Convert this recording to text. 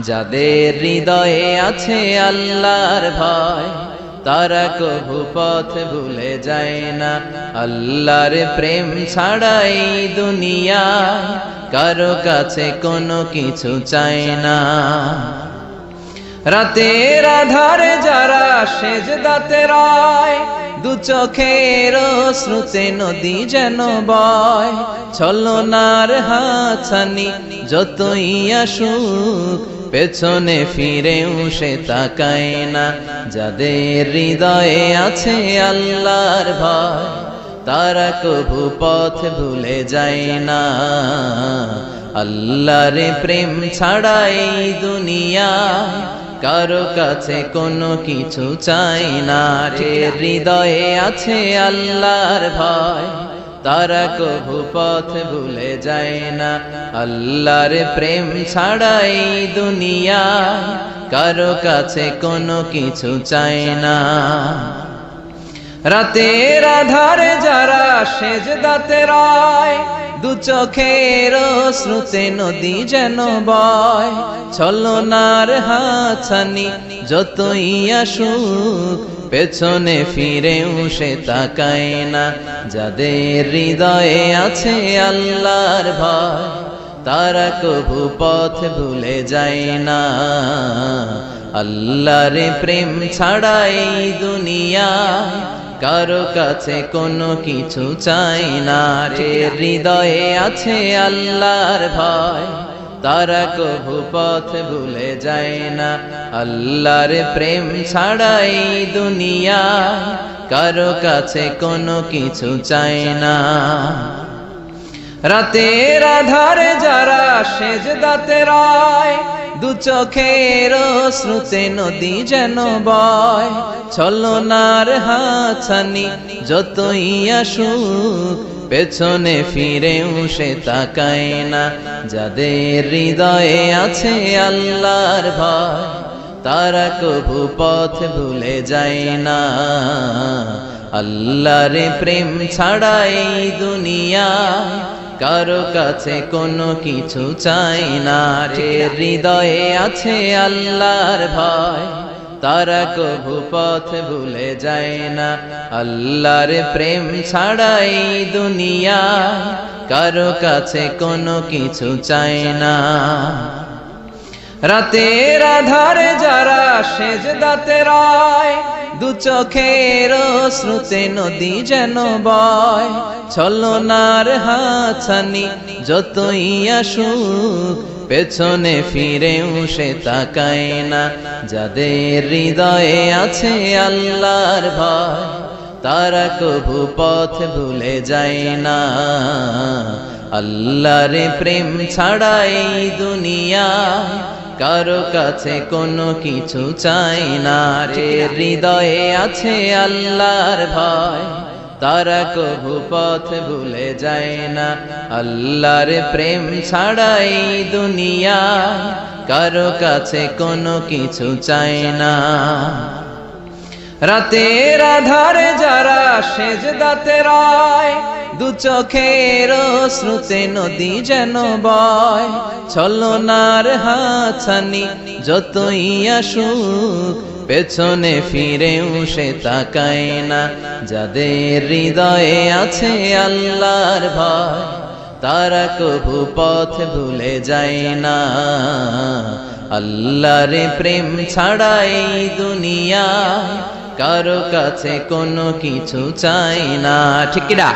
যাদের হৃদয়ে আছে আল্লাহর ভয় তারা কভু পথ ভুলে যায় না। আল্লাহর প্রেম ছাড়াই দুনিয়ায় কারো কাছে কোনো কিছু চায় না। রাতের আধারে যারা সেজদাতে রয়, দু চোখের শ্রুতে নদী যেন বয়। ছলনার হাতছানি যতই আসুক পেছনে ফিরেও সে তাকায় না। যাদের হৃদয়ে আছে আল্লাহর ভয় তারা কভু পথ ভুলে যায় না। আল্লাহর প্রেম ছাড়াই দুনিয়ায় কারো কাছে কোনো কিছু চাই না। হৃদয়ে আছে আল্লাহর ভয় তারা কভু পথ ভুলে যায় না। আল্লাহর প্রেম ছাড়াই দুনিয়ায় কারো কাছে কোনো কিছু চাই না। রাতের আধারে যারা সেজদাতে রয়, দু চোখের শ্রুতে নদী যেন বয়। ছলনার হাতছানি যতই আসুক পেছনে ফিরেও সে তাকায় না। যাদের হৃদয়ে আছে আল্লাহর ভয় তারা কভু পথ ভুলে যায় না। আল্লাহর প্রেম ছাড়াই দুনিয়ায় কারো কাছে কোনো কিছু চাই না। হৃদয়ে আছে আল্লাহর ভয় তারা কভু পথ ভুলে যায় না। আল্লাহর প্রেম ছাড়াই দুনিয়ায় কারো কাছে কোনো কিছু চাই না। রাতের আধারে যারা সেজদাতে রয়, দু চোখের শ্রুতে নদী যেন বয়। ছলনার হাতছানি যতই আসুক পেছনে ফিরেও সে তাকায় না। যাদের হৃদয়ে আছে আল্লাহর ভয় তারা কভু পথ ভুলে যায় না। আল্লাহর প্রেম ছাড়াই দুনিয়ায় কারো কাছে কোনো কিছু চাই না। হৃদয়ে আছে আল্লাহর ভয় তারা কভু পথ ভুলে যায় না। আল্লাহর প্রেম ছাড়াই দুনিয়ায় কারো কাছে কোনো কিছু চাই না। রাতের আধারে যারা সেজদাতে রয়, দু চোখের শ্রুতে নদী যেন বয়। ছলনার হাতছানি যতই আসুক পেছনে ফিরেও সে তাকায় না। যাদের হৃদয়ে আছে আল্লাহর ভয় তারা কভু পথ ভুলে যায় না। আল্লাহর প্রেম ছাড়াই দুনিয়ায় কারো কাছে কোনো কিছু চাই না। হৃদয়ে আছে আল্লাহর ভয় তারা কভু পথ ভুলে যায় না। আল্লাহর প্রেম ছাড়াই দুনিয়ায় কারো কাছে কোনো কিছু চাই না। রাতের আধারে যারা সেজদাতে রয়, দু চোখের শ্রুতে নদী যেন বয়। ছলনার হাতছানি যতই আসুক পেছনে ফিরেও সে তাকায় না। যাদের হৃদয়ে আছে আল্লাহর ভয় তারা কভু পথ ভুলে যায় না। আল্লাহর প্রেম ছাড়াই দুনিয়ায় কারো কাছে কোনো কিছু চাই না। ঠিক না?